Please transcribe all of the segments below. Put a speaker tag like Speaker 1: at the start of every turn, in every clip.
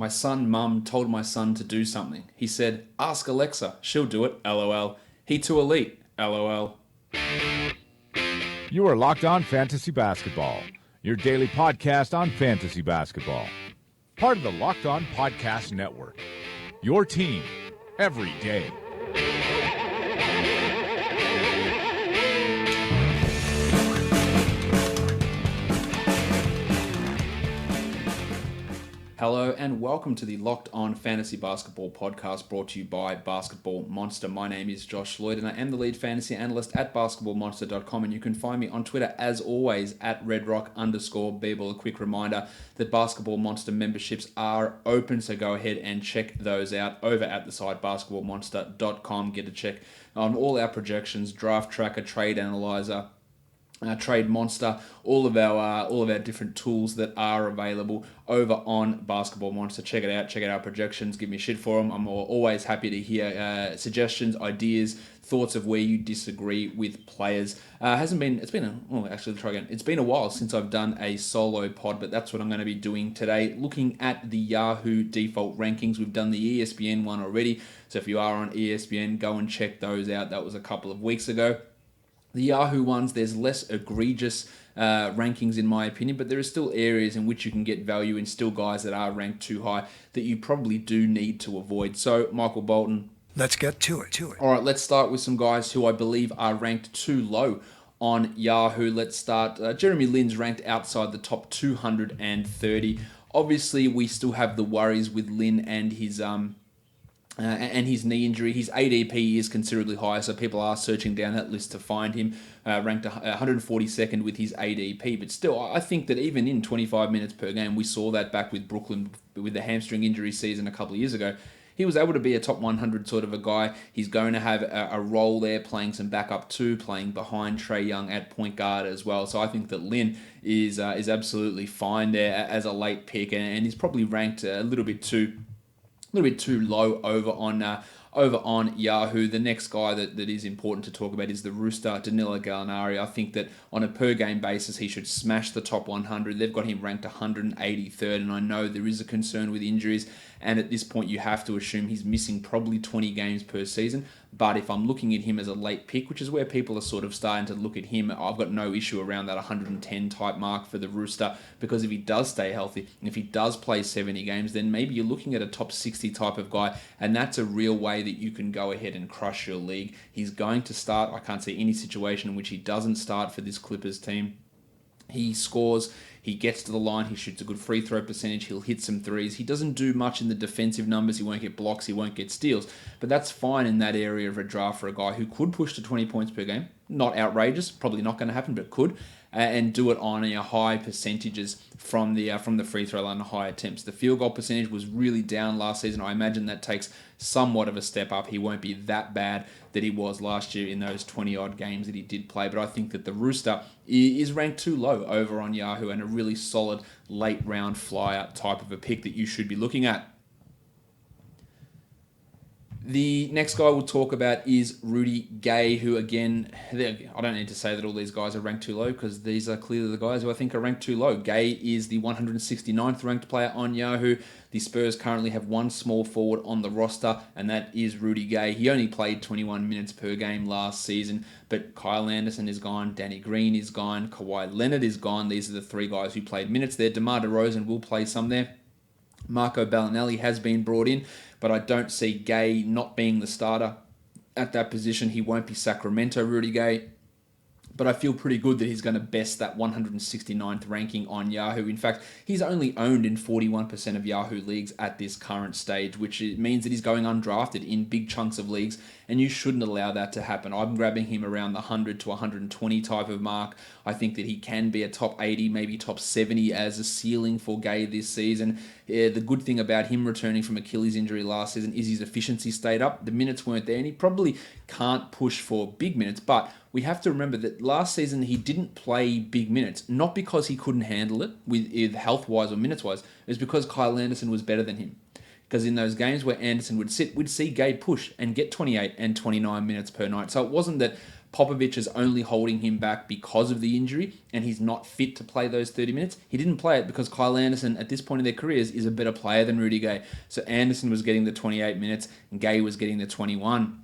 Speaker 1: My mum told my son to do something. He said, ask Alexa, she'll do it, LOL. He too elite, LOL.
Speaker 2: You are Locked On Fantasy Basketball, your daily podcast on fantasy basketball. Part of the Locked On Podcast Network, your team every day.
Speaker 1: Hello and welcome to the Locked On Fantasy Basketball podcast brought to you by Basketball Monster. My name is Josh Lloyd and I am the lead fantasy analyst at basketballmonster.com, and you can find me on Twitter as always at redrock_bball. A quick reminder that Basketball Monster memberships are open, so go ahead and check those out over at the site basketballmonster.com. Get a check on all our projections, draft tracker, trade analyzer, Trade Monster, all of our different tools that are available over on Basketball Monster. Check it out. Check out our projections. Give me shit for them. I'm always happy to hear suggestions, ideas, thoughts of where you disagree with players. It's been a while since I've done a solo pod, but that's what I'm going to be doing today. Looking at the Yahoo default rankings. We've done the ESPN one already, so if you are on ESPN, go and check those out. That was a couple of weeks ago. The Yahoo ones, there's less egregious rankings in my opinion, but there are still areas in which you can get value in still guys that are ranked too high that you probably do need to avoid. So, Michael Bolton.
Speaker 3: Let's get to it.
Speaker 1: All right, let's start with some guys who I believe are ranked too low on Yahoo. Let's start. Jeremy Lin's ranked outside the top 230. Obviously, we still have the worries with Lin and his knee injury. His ADP is considerably higher, so people are searching down that list to find him, ranked 142nd with his ADP. But still, I think that even in 25 minutes per game, we saw that back with Brooklyn with the hamstring injury season a couple of years ago. He was able to be a top 100 sort of a guy. He's going to have a role there, playing some backup too, playing behind Trae Young at point guard as well. So I think that Lin is absolutely fine there as a late pick, and he's probably ranked a little bit too low over on Yahoo. The next guy that is important to talk about is the Rooster, Danilo Gallinari. I think that on a per-game basis, he should smash the top 100. They've got him ranked 183rd, and I know there is a concern with injuries, and at this point, you have to assume he's missing probably 20 games per season. But if I'm looking at him as a late pick, which is where people are sort of starting to look at him, I've got no issue around that 110 type mark for the Rooster, because if he does stay healthy, and if he does play 70 games, then maybe you're looking at a top 60 type of guy, and that's a real way that you can go ahead and crush your league. He's going to start. I can't see any situation in which he doesn't start for this Clippers team. He scores, he gets to the line, he shoots a good free throw percentage, he'll hit some threes. He doesn't do much in the defensive numbers, he won't get blocks, he won't get steals. But that's fine in that area of a draft for a guy who could push to 20 points per game. Not outrageous, probably not going to happen, but could. And do it on high percentages from the free throw line, high attempts. The field goal percentage was really down last season. I imagine that takes somewhat of a step up. He won't be that bad that he was last year in those 20-odd games that he did play. But I think that the Rooster is ranked too low over on Yahoo, and a really solid late-round flyer type of a pick that you should be looking at. The next guy we'll talk about is Rudy Gay, who again, I don't need to say that all these guys are ranked too low, because these are clearly the guys who I think are ranked too low. Gay is the 169th ranked player on Yahoo. The Spurs currently have one small forward on the roster, and that is Rudy Gay. He only played 21 minutes per game last season, but Kyle Anderson is gone, Danny Green is gone, Kawhi Leonard is gone. These are the three guys who played minutes there. DeMar DeRozan will play some there. Marco Bellinelli has been brought in, but I don't see Gay not being the starter at that position. He won't be Sacramento Rudy Gay, but I feel pretty good that he's going to best that 169th ranking on Yahoo. In fact, he's only owned in 41% of Yahoo leagues at this current stage, which means that he's going undrafted in big chunks of leagues, and you shouldn't allow that to happen. I'm grabbing him around the 100 to 120 type of mark. I think that he can be a top 80, maybe top 70 as a ceiling for Gay this season. The good thing about him returning from Achilles injury last season is his efficiency stayed up. The minutes weren't there, and he probably can't push for big minutes, but we have to remember that last season he didn't play big minutes, not because he couldn't handle it with health-wise or minutes-wise. It was because Kyle Anderson was better than him. Because in those games where Anderson would sit, we'd see Gay push and get 28 and 29 minutes per night. So it wasn't that Popovich is only holding him back because of the injury, and he's not fit to play those 30 minutes. He didn't play it because Kyle Anderson, at this point in their careers, is a better player than Rudy Gay. So Anderson was getting the 28 minutes, and Gay was getting the 21.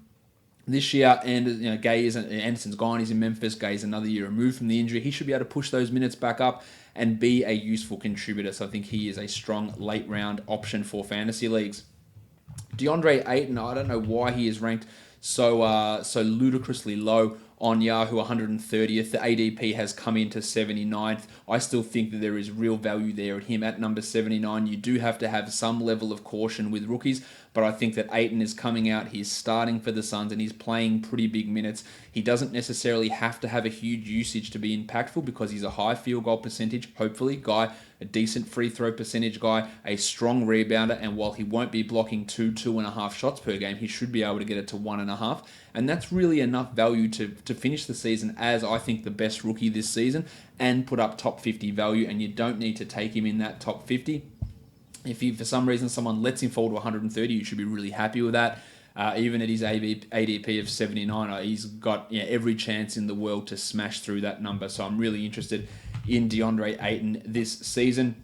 Speaker 1: This year, and Anderson's gone. He's in Memphis. Gay's another year removed from the injury. He should be able to push those minutes back up and be a useful contributor. So I think he is a strong late round option for fantasy leagues. DeAndre Atten, I don't know why he is ranked so ludicrously low on Yahoo, 130th. The ADP has come into 79th. I still think that there is real value there at him at number 79. You do have to have some level of caution with rookies, but I think that Atten is coming out. He's starting for the Suns and he's playing pretty big minutes. He doesn't necessarily have to have a huge usage to be impactful because he's a high field goal percentage, hopefully, guy, a decent free throw percentage guy, a strong rebounder, and while he won't be blocking 2.5 shots per game, he should be able to get it to 1.5. And that's really enough value to finish the season as, I think, the best rookie this season and put up top 50 value, and you don't need to take him in that top 50. If for some reason someone lets him fall to 130, you should be really happy with that. Even at his ADP of 79, he's got every chance in the world to smash through that number. So I'm really interested in DeAndre Atten this season.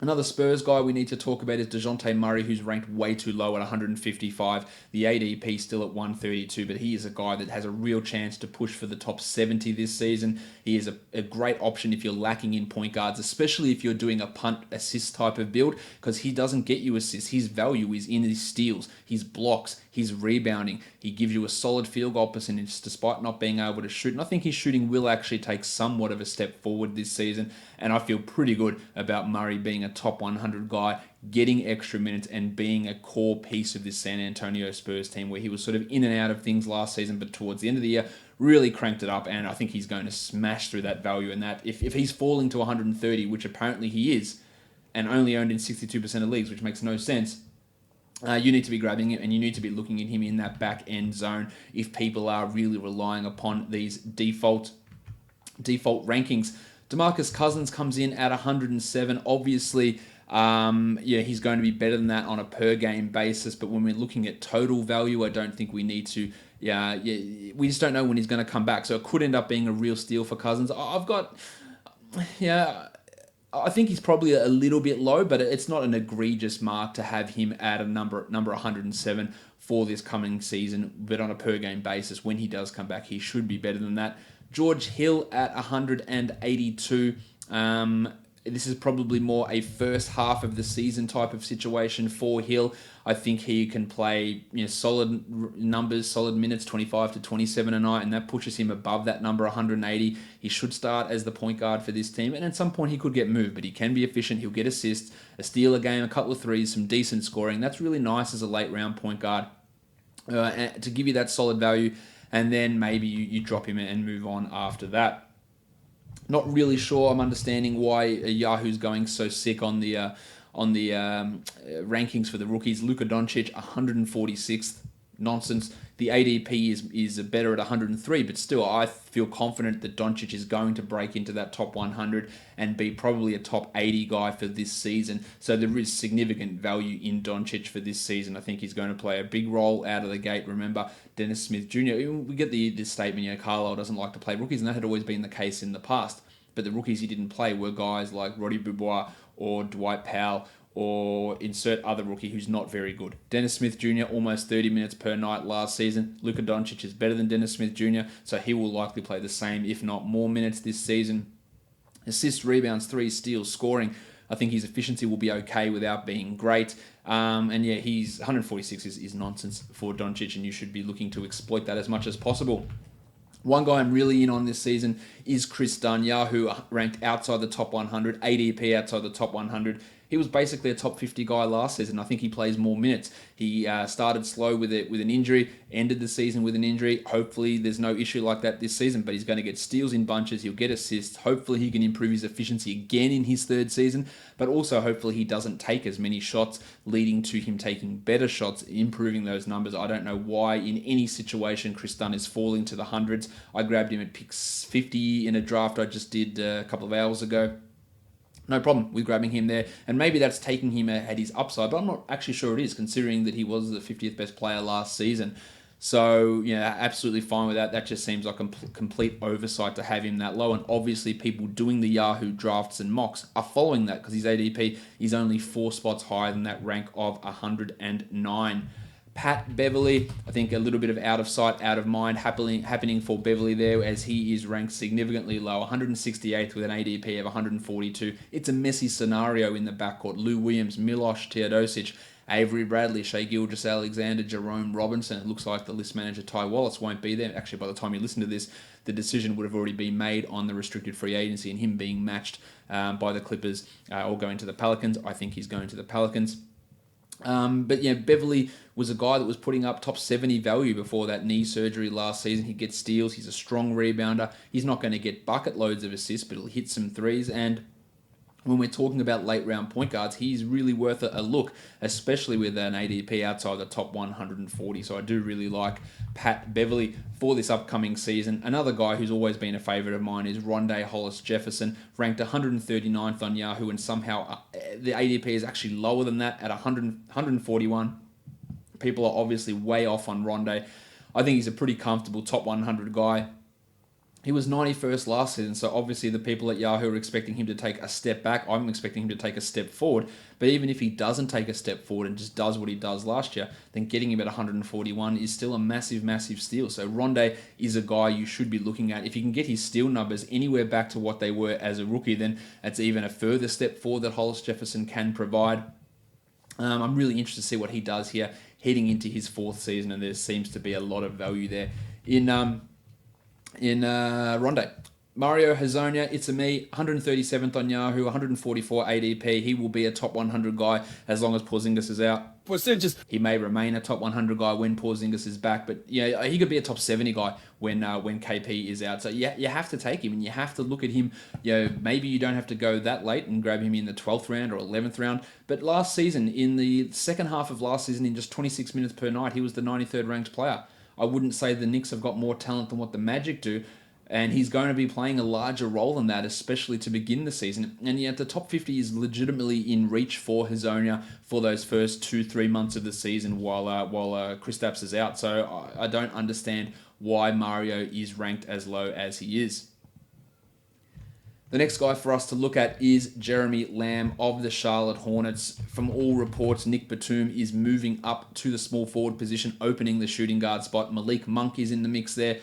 Speaker 1: Another Spurs guy we need to talk about is DeJounte Murray, who's ranked way too low at 155. The ADP still at 132, but he is a guy that has a real chance to push for the top 70 this season. He is a great option if you're lacking in point guards, especially if you're doing a punt assist type of build, because he doesn't get you assists. His value is in his steals, his blocks, his rebounding. He gives you a solid field goal percentage despite not being able to shoot. And I think his shooting will actually take somewhat of a step forward this season. And I feel pretty good about Murray being a top 100 guy, getting extra minutes and being a core piece of this San Antonio Spurs team, where he was sort of in and out of things last season, but towards the end of the year, really cranked it up. And I think he's going to smash through that value. And that if he's falling to 130, which apparently he is, and only owned in 62% of leagues, which makes no sense, you need to be grabbing him, and you need to be looking at him in that back end zone if people are really relying upon these default rankings. DeMarcus Cousins comes in at 107. Obviously, he's going to be better than that on a per game basis. But when we're looking at total value, I don't think we need to. We just don't know when he's going to come back. So it could end up being a real steal for Cousins. I think he's probably a little bit low, but it's not an egregious mark to have him at a number 107 for this coming season. But on a per game basis, when he does come back, he should be better than that. George Hill at 182. This is probably more a first half of the season type of situation for Hill. I think he can play solid numbers, solid minutes, 25 to 27 a night, and that pushes him above that number 180. He should start as the point guard for this team, and at some point he could get moved, but he can be efficient. He'll get assists, a steal a game, a couple of threes, some decent scoring. That's really nice as a late round point guard to give you that solid value, and then maybe you drop him and move on after that. Not really sure I'm understanding why Yahoo's going so sick on the rankings for the rookies. Luka Doncic, 146th. Nonsense. The ADP is better at 103, but still I feel confident that Doncic is going to break into that top 100 and be probably a top 80 guy for this season. So there is significant value in Doncic for this season. I think he's going to play a big role out of the gate. Remember, Dennis Smith Jr., we get this statement, Carlisle doesn't like to play rookies, and that had always been the case in the past. But the rookies he didn't play were guys like Roddy Beaubois or Dwight Powell, or insert other rookie who's not very good. Dennis Smith Jr., almost 30 minutes per night last season. Luka Doncic is better than Dennis Smith Jr., so he will likely play the same, if not more minutes this season. Assists, rebounds, threes, steals, scoring. I think his efficiency will be okay without being great. He's 146 is nonsense for Doncic, and you should be looking to exploit that as much as possible. One guy I'm really in on this season is Chris Dunn. Yahoo ranked outside the top 100, ADP outside the top 100. He was basically a top 50 guy last season. I think he plays more minutes. He started slow with an injury, ended the season with an injury. Hopefully there's no issue like that this season, but he's going to get steals in bunches. He'll get assists. Hopefully he can improve his efficiency again in his third season, but also hopefully he doesn't take as many shots, leading to him taking better shots, improving those numbers. I don't know why in any situation Chris Dunn is falling to the hundreds. I grabbed him at pick 50 in a draft I just did a couple of hours ago. No problem with grabbing him there. And maybe that's taking him at his upside, but I'm not actually sure it is, considering that he was the 50th best player last season. So, yeah, absolutely fine with that. That just seems like a complete oversight to have him that low. And obviously, people doing the Yahoo drafts and mocks are following that because his ADP is only 4 spots higher than that rank of 109. Pat Beverley, I think a little bit of out of sight, out of mind happening for Beverley there as he is ranked significantly low, 168th with an ADP of 142. It's a messy scenario in the backcourt. Lou Williams, Miloš Teodosic, Avery Bradley, Shai Gilgeous-Alexander, Jerome Robinson. It looks like the list manager Ty Wallace won't be there. Actually, by the time you listen to this, the decision would have already been made on the restricted free agency and him being matched by the Clippers or going to the Pelicans. I think he's going to the Pelicans. But yeah, Beverley was a guy that was putting up top 70 value before that knee surgery last season. He gets steals. He's a strong rebounder. He's not going to get bucket loads of assists, but he'll hit some threes. And when we're talking about late round point guards, he's really worth a look, especially with an ADP outside the top 140. So I do really like Pat Beverley for this upcoming season. Another guy who's always been a favourite of mine is Rondé Hollis-Jefferson, ranked 139th on Yahoo, and somehow the ADP is actually lower than that at 141. People are obviously way off on Rondé. I think he's a pretty comfortable top 100 guy. He was 91st last season, so obviously the people at Yahoo are expecting him to take a step back. I'm expecting him to take a step forward. But even if he doesn't take a step forward and just does what he does last year, then getting him at 141 is still a massive, massive steal. So Rondé is a guy you should be looking at. If you can get his steal numbers anywhere back to what they were as a rookie, then that's even a further step forward that Hollis-Jefferson can provide. I'm really interested to see what he does here heading into his 4th season, and there seems to be a lot of value there in Rondé. Mario Hezonja, it's a me, 137th on Yahoo, 144 ADP. He will be a top 100 guy as long as Porzingis is out. He may remain a top 100 guy when Porzingis is back, but yeah, he could be a top 70 guy when KP is out. So yeah, you have to take him and you have to look at him. Maybe you don't have to go that late and grab him in the 12th round or 11th round. But last season, in the second half of last season, in just 26 minutes per night, he was the 93rd ranked player. I wouldn't say the Knicks have got more talent than what the Magic do, and he's going to be playing a larger role than that, especially to begin the season. And yet the top 50 is legitimately in reach for Hezonja for those first 2-3 months of the season while Kristaps is out. So I don't understand why Mario is ranked as low as he is. The next guy for us to look at is Jeremy Lamb of the Charlotte Hornets. From all reports, Nick Batum is moving up to the small forward position, opening the shooting guard spot. Malik Monk is in the mix there.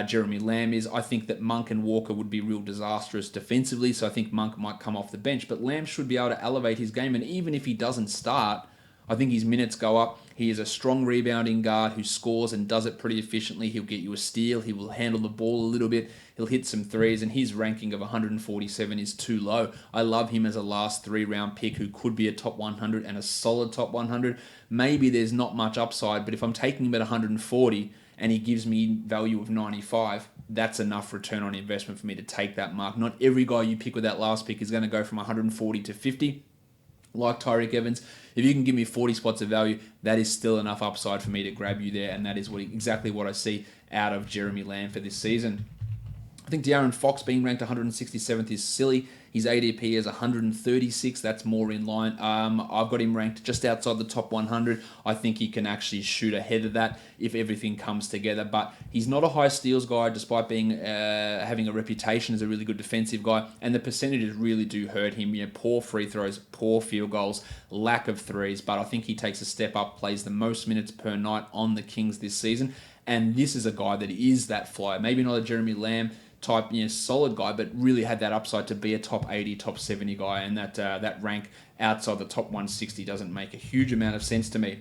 Speaker 1: Jeremy Lamb is. I think that Monk and Walker would be real disastrous defensively, so I think Monk might come off the bench. But Lamb should be able to elevate his game, and even if he doesn't start, I think his minutes go up. He is a strong rebounding guard who scores and does it pretty efficiently. He'll get you a steal. He will handle the ball a little bit. He'll hit some threes, and his ranking of 147 is too low. I love him as a last 3-round pick who could be a top 100 and a solid top 100. Maybe there's not much upside, but if I'm taking him at 140 and he gives me value of 95, that's enough return on investment for me to take that mark. Not every guy you pick with that last pick is going to go from 140 to 50. Like Tyreke Evans, if you can give me 40 spots of value, that is still enough upside for me to grab you there, and that is exactly what I see out of Jeremy Lamb for this season. I think De'Aaron Fox being ranked 167th is silly. His ADP is 136. That's more in line. I've got him ranked just outside the top 100. I think he can actually shoot ahead of that if everything comes together. But he's not a high steals guy, despite being having a reputation as a really good defensive guy. And the percentages really do hurt him. Poor free throws, poor field goals, lack of threes. But I think he takes a step up, plays the most minutes per night on the Kings this season. And this is a guy that is that flyer. Maybe not a Jeremy Lamb type, solid guy, but really had that upside to be a top 80, top 70 guy, and that rank outside the top 160 doesn't make a huge amount of sense to me.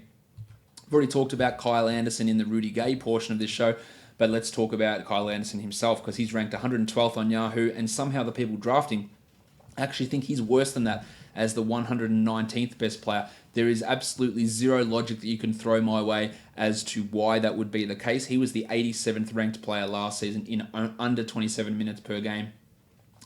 Speaker 1: I've already talked about Kyle Anderson in the Rudy Gay portion of this show, but let's talk about Kyle Anderson himself, because he's ranked 112th on Yahoo, and somehow the people drafting actually think he's worse than that as the 119th best player. There is absolutely zero logic that you can throw my way as to why that would be the case. He was the 87th ranked player last season in under 27 minutes per game.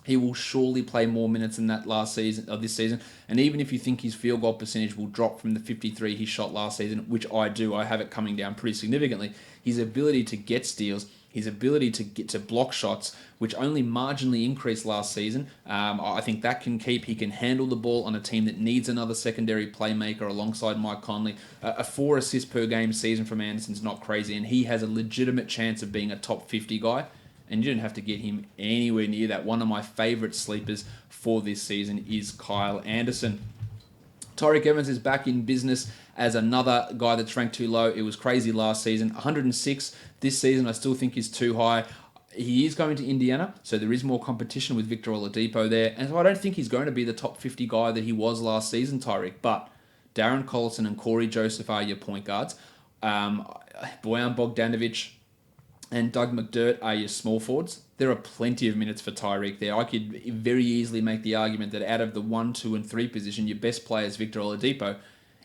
Speaker 1: He will surely play more minutes than that this season. And even if you think his field goal percentage will drop from the 53 he shot last season, which I do, I have it coming down pretty significantly, his ability to get steals his ability to get to block shots, which only marginally increased last season. I think that can keep. He can handle the ball on a team that needs another secondary playmaker alongside Mike Conley. A 4 assists per game season from Anderson's not crazy, and he has a legitimate chance of being a top 50 guy. And you didn't have to get him anywhere near that. One of my favorite sleepers for this season is Kyle Anderson. Tyreke Evans is back in business as another guy that's ranked too low. It was crazy last season. 106 this season I still think is too high. He is going to Indiana, so there is more competition with Victor Oladipo there. And so I don't think he's going to be the top 50 guy that he was last season, Tyreke. But Darren Collison and Corey Joseph are your point guards. Bojan Bogdanovic and Doug McDermott are your small forwards. There are plenty of minutes for Tyreke there. I could very easily make the argument that out of the 1, 2, and 3 position, your best player is Victor Oladipo,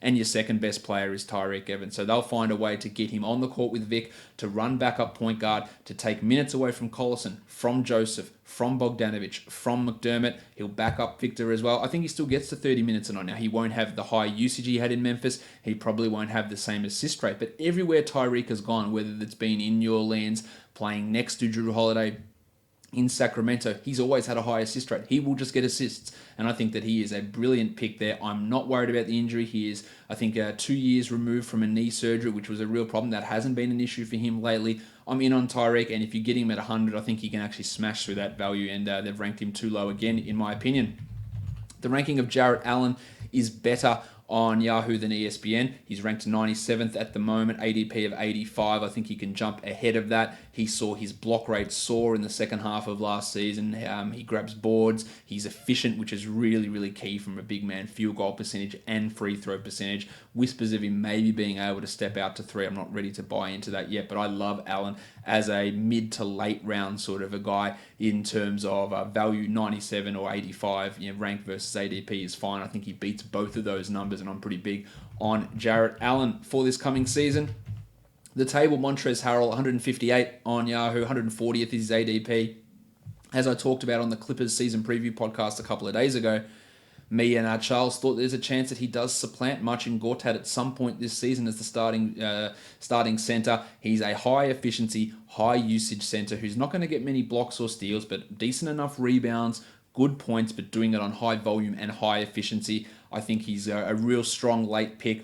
Speaker 1: and your second best player is Tyreke Evans. So they'll find a way to get him on the court with Vic, to run back up point guard, to take minutes away from Collison, from Joseph, from Bogdanovic, from McDermott. He'll back up Victor as well. I think he still gets to 30 minutes a night. Now, he won't have the high usage he had in Memphis. He probably won't have the same assist rate. But everywhere Tyreke has gone, whether it's been in New Orleans, playing next to Drew Holiday, in Sacramento, he's always had a high assist rate. He will just get assists. And I think that he is a brilliant pick there. I'm not worried about the injury. He is, I think, 2 years removed from a knee surgery, which was a real problem. That hasn't been an issue for him lately. I'm in on Tyreke, and if you get him at 100, I think he can actually smash through that value, and they've ranked him too low again, in my opinion. The ranking of Jarrett Allen is better on Yahoo than ESPN. He's ranked 97th at the moment, ADP of 85. I think he can jump ahead of that. He saw his block rate soar in the second half of last season. He grabs boards. He's efficient, which is really, really key from a big man. Field goal percentage and free throw percentage. Whispers of him maybe being able to step out to 3. I'm not ready to buy into that yet, but I love Allen as a mid to late round sort of a guy in terms of value. 97 or 85, ranked versus ADP is fine. I think he beats both of those numbers, and I'm pretty big on Jarrett Allen for this coming season. The table, Montrezl Harrell, 158 on Yahoo, 140th is his ADP. As I talked about on the Clippers season preview podcast a couple of days ago, me and Charles thought there's a chance that he does supplant Marcin Gortat at some point this season as the starting center. He's a high efficiency, high usage center who's not going to get many blocks or steals, but decent enough rebounds, good points, but doing it on high volume and high efficiency. I think he's a real strong late pick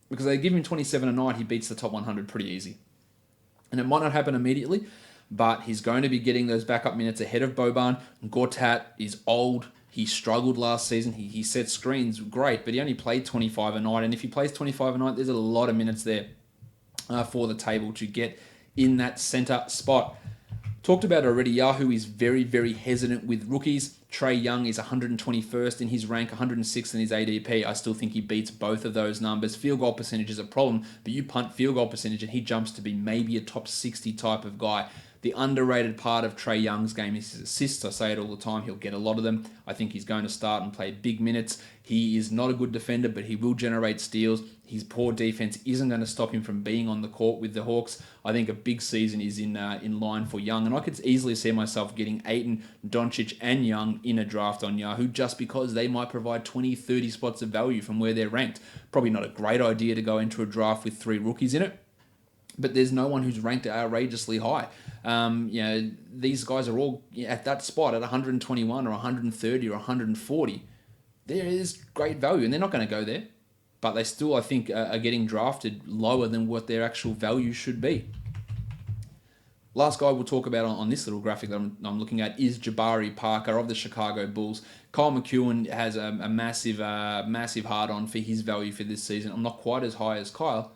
Speaker 1: because they give him 27 a night, he beats the top 100 pretty easy. And it might not happen immediately, but he's going to be getting those backup minutes ahead of Boban. Gortat is old. He struggled last season. He set screens great, but he only played 25 a night. And if he plays 25 a night, there's a lot of minutes there for the table to get in that center spot. Talked about it already. Yahoo is very, very hesitant with rookies. Trae Young is 121st in his rank, 106th in his ADP. I still think he beats both of those numbers. Field goal percentage is a problem, but you punt field goal percentage and he jumps to be maybe a top 60 type of guy. The underrated part of Trae Young's game is his assists. I say it all the time. He'll get a lot of them. I think he's going to start and play big minutes. He is not a good defender, but he will generate steals. His poor defense isn't going to stop him from being on the court with the Hawks. I think a big season is in line for Young, and I could easily see myself getting Atten, Doncic, and Young in a draft on Yahoo just because they might provide 20, 30 spots of value from where they're ranked. Probably not a great idea to go into a draft with 3 rookies in it, but there's no one who's ranked outrageously high. These guys are all at that spot at 121 or 130 or 140. There is great value, and they're not going to go there, but they still, I think, are getting drafted lower than what their actual value should be. Last guy we'll talk about on this little graphic that I'm looking at is Jabari Parker of the Chicago Bulls. Kyle McEwen has a massive hard-on for his value for this season. I'm not quite as high as Kyle,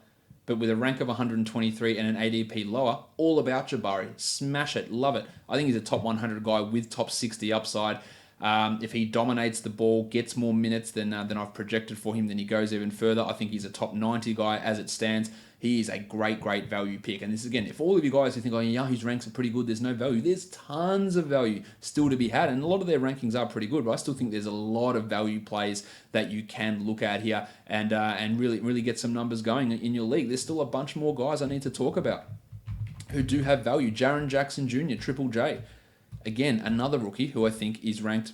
Speaker 1: but with a rank of 123 and an ADP lower, all about Jabari. Smash it, love it. I think he's a top 100 guy with top 60 upside. If he dominates the ball, gets more minutes than I've projected for him, then he goes even further. I think he's a top 90 guy as it stands. He is a great, great value pick. And this, again, if all of you guys who think, Yahoo's ranks are pretty good, there's no value, there's tons of value still to be had. And a lot of their rankings are pretty good, but I still think there's a lot of value plays that you can look at here and really, really get some numbers going in your league. There's still a bunch more guys I need to talk about who do have value. Jaren Jackson Jr., Triple J. Again, another rookie who I think is ranked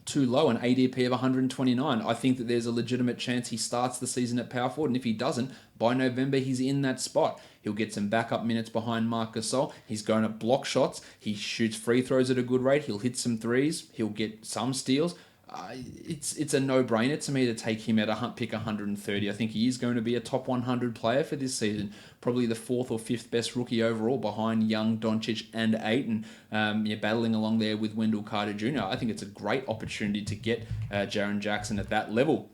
Speaker 1: too low, an ADP of 129. I think that there's a legitimate chance he starts the season at power forward, and if he doesn't, by November he's in that spot. He'll get some backup minutes behind Marc Gasol. He's going to block shots. He shoots free throws at a good rate. He'll hit some threes. He'll get some steals. It's a no-brainer to me to take him at pick 130. I think he is going to be a top 100 player for this season. Probably the 4th or 5th best rookie overall behind Young, Doncic, and Atten. Battling along there with Wendell Carter Jr. I think it's a great opportunity to get Jaren Jackson at that level.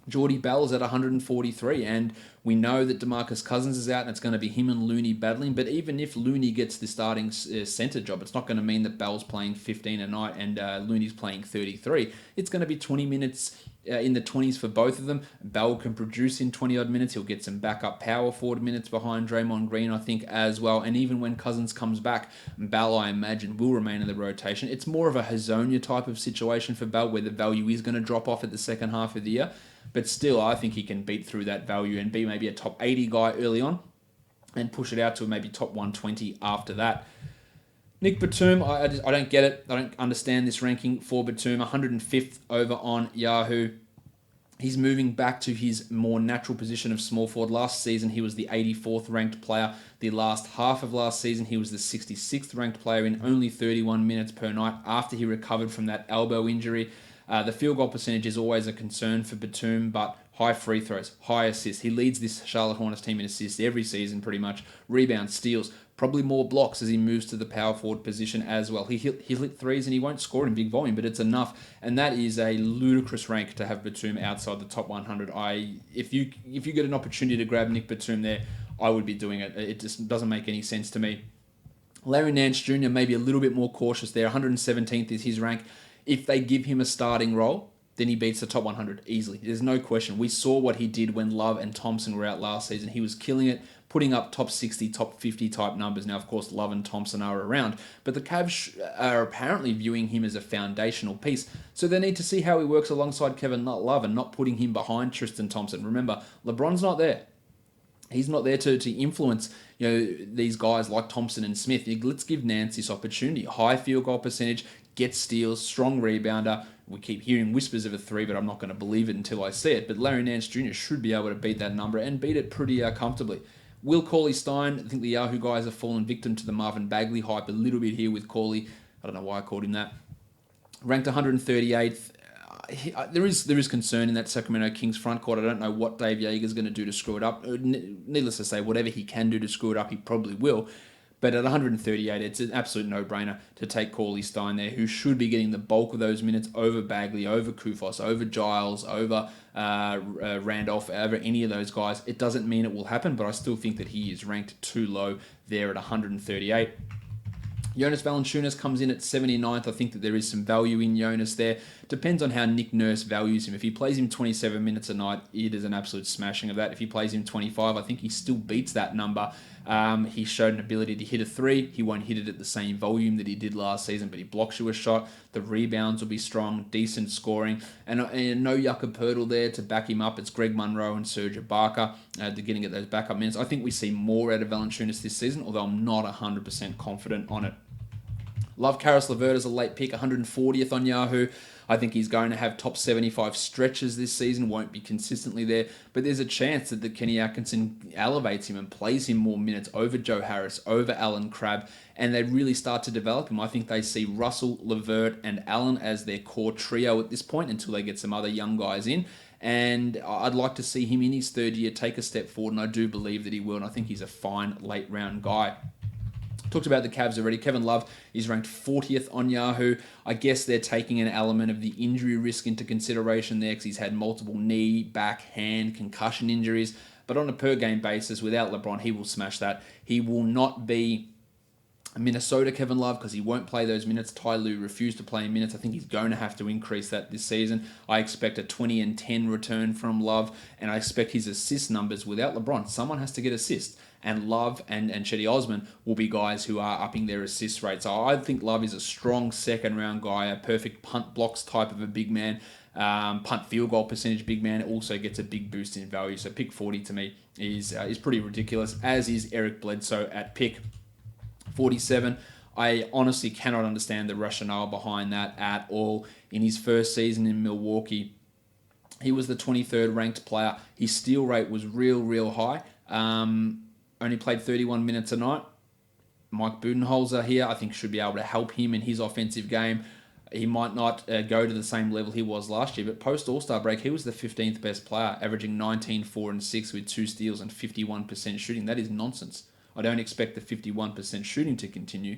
Speaker 1: Geordie Bell's at 143, and we know that DeMarcus Cousins is out, and it's going to be him and Looney battling. But even if Looney gets the starting center job, it's not going to mean that Bell's playing 15 a night and Looney's playing 33. It's going to be 20 minutes in the 20s for both of them. Bell can produce in 20-odd minutes. He'll get some backup power forward minutes behind Draymond Green, I think, as well. And even when Cousins comes back, Bell, I imagine, will remain in the rotation. It's more of a Hezonja type of situation for Bell, where the value is going to drop off at the second half of the year. But still, I think he can beat through that value and be maybe a top 80 guy early on and push it out to maybe top 120 after that. Nick Batum, I don't get it. I don't understand this ranking for Batum. 105th over on Yahoo. He's moving back to his more natural position of small forward. Last season, he was the 84th ranked player. The last half of last season, he was the 66th ranked player in only 31 minutes per night after he recovered from that elbow injury. The field goal percentage is always a concern for Batum, but high free throws, high assists. He leads this Charlotte Hornets team in assists every season pretty much. Rebounds, steals, probably more blocks as he moves to the power forward position as well. He'll hit threes and he won't score in big volume, but it's enough. And that is a ludicrous rank to have Batum outside the top 100. If you get an opportunity to grab Nick Batum there, I would be doing it. It just doesn't make any sense to me. Larry Nance Jr. maybe a little bit more cautious there. 117th is his rank. If they give him a starting role, then he beats the top 100 easily. There's no question. We saw what he did when Love and Thompson were out last season. He was killing it, putting up top 60, top 50 type numbers. Now, of course, Love and Thompson are around, but the Cavs are apparently viewing him as a foundational piece. So they need to see how he works alongside Kevin Love and not putting him behind Tristan Thompson. Remember, LeBron's not there. He's not there to influence, these guys like Thompson and Smith. Let's give Nance this opportunity. High field goal percentage, gets steals, strong rebounder. We keep hearing whispers of a 3, but I'm not going to believe it until I see it. But Larry Nance Jr. should be able to beat that number and beat it pretty comfortably. Will Cauley-Stein, I think the Yahoo guys have fallen victim to the Marvin Bagley hype a little bit here with Cauley. I don't know why I called him that. Ranked 138th. There is concern in that Sacramento Kings front court. I don't know what Dave Yeager's going to do to screw it up. Needless to say, whatever he can do to screw it up, he probably will. But at 138, it's an absolute no-brainer to take Cauley-Stein there, who should be getting the bulk of those minutes over Bagley, over Kufos, over Giles, over Randolph, over any of those guys. It doesn't mean it will happen, but I still think that he is ranked too low there at 138. Jonas Valanciunas comes in at 79th. I think that there is some value in Jonas there. Depends on how Nick Nurse values him. If he plays him 27 minutes a night, it is an absolute smashing of that. If he plays him 25, I think he still beats that number. He showed an ability to hit a 3. He won't hit it at the same volume that he did last season, but he blocks you a shot. The rebounds will be strong, decent scoring, and no Yucca Purtle there to back him up. It's Greg Monroe and Serge Ibaka getting at those backup minutes. I think we see more out of Valanciunas this season, although I'm not 100% confident on it. Love Karis LeVert as a late pick, 140th on Yahoo. I think he's going to have top 75 stretches this season, won't be consistently there, but there's a chance that Kenny Atkinson elevates him and plays him more minutes over Joe Harris, over Alan Crabb, and they really start to develop him. I think they see Russell, LeVert, and Allen as their core trio at this point until they get some other young guys in. And I'd like to see him in his third year take a step forward, and I do believe that he will, and I think he's a fine late round guy. Talked about the Cavs already. Kevin Love is ranked 40th on Yahoo. I guess they're taking an element of the injury risk into consideration there because he's had multiple knee, back, hand, concussion injuries. But on a per-game basis, without LeBron, he will smash that. He will not be Minnesota Kevin Love because he won't play those minutes. Ty Lue refused to play in minutes. I think he's going to have to increase that this season. I expect a 20 and 10 return from Love, and I expect his assist numbers without LeBron. Someone has to get assists. And Love and Chetty Osman will be guys who are upping their assist rate. So I think Love is a strong second-round guy, a perfect punt blocks type of a big man, punt field goal percentage big man. Also gets a big boost in value. So pick 40 to me is pretty ridiculous, as is Eric Bledsoe at pick 47. I honestly cannot understand the rationale behind that at all. In his first season in Milwaukee, he was the 23rd ranked player. His steal rate was real high. Only played 31 minutes a night. Mike Budenholzer here, I think, should be able to help him in his offensive game. He might not go to the same level he was last year, but post All-Star break, he was the 15th best player, averaging 19, 4, and 6 with 2 steals and 51% shooting. That is nonsense. I don't expect the 51% shooting to continue,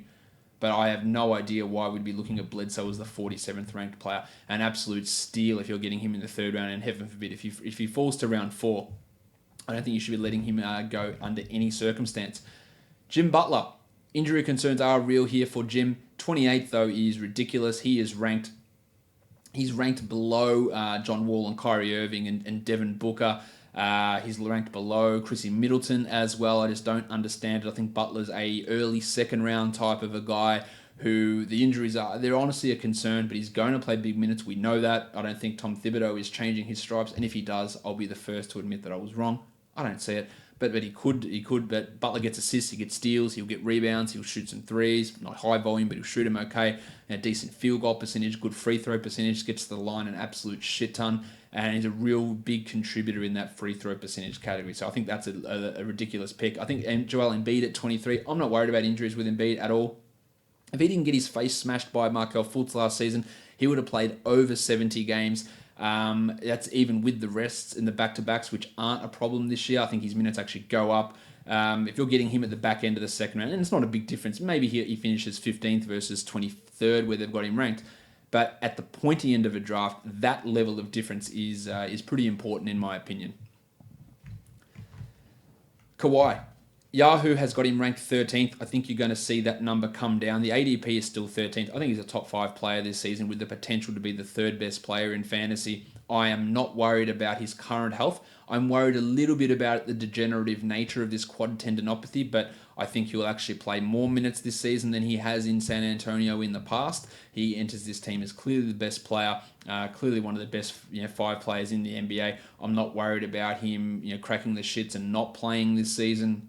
Speaker 1: but I have no idea why we'd be looking at Bledsoe as the 47th ranked player. An absolute steal if you're getting him in the third round, and heaven forbid, if he falls to round 4, I don't think you should be letting him go under any circumstance. Jim Butler. Injury concerns are real here for Jim. 28th, though, is ridiculous. He's ranked below John Wall and Kyrie Irving and Devin Booker. He's ranked below Chrissy Middleton as well. I just don't understand it. I think Butler's a early second round type of a guy who the injuries they're honestly a concern, but he's going to play big minutes. We know that. I don't think Tom Thibodeau is changing his stripes, and if he does, I'll be the first to admit that I was wrong. I don't see it. But he could. But Butler gets assists, he gets steals, he'll get rebounds, he'll shoot some threes. Not high volume, but he'll shoot them okay. A decent field goal percentage, good free throw percentage, gets to the line an absolute shit ton, and he's a real big contributor in that free throw percentage category. So I think that's a ridiculous pick. I think Joel Embiid at 23. I'm not worried about injuries with Embiid at all. If he didn't get his face smashed by Markelle Fultz last season, he would have played over 70 games. That's even with the rests in the back-to-backs, which aren't a problem this year. I think his minutes actually go up. If you're getting him at the back end of the second round, and it's not a big difference, maybe he finishes 15th versus 23rd where they've got him ranked. But at the pointy end of a draft, that level of difference is pretty important in my opinion. Kawhi. Yahoo has got him ranked 13th. I think you're going to see that number come down. The ADP is still 13th. I think he's a top 5 player this season with the potential to be the 3rd best player in fantasy. I am not worried about his current health. I'm worried a little bit about the degenerative nature of this quad tendinopathy, but I think he'll actually play more minutes this season than he has in San Antonio in the past. He enters this team as clearly the best player, clearly one of the best 5 players in the NBA. I'm not worried about him cracking the shits and not playing this season.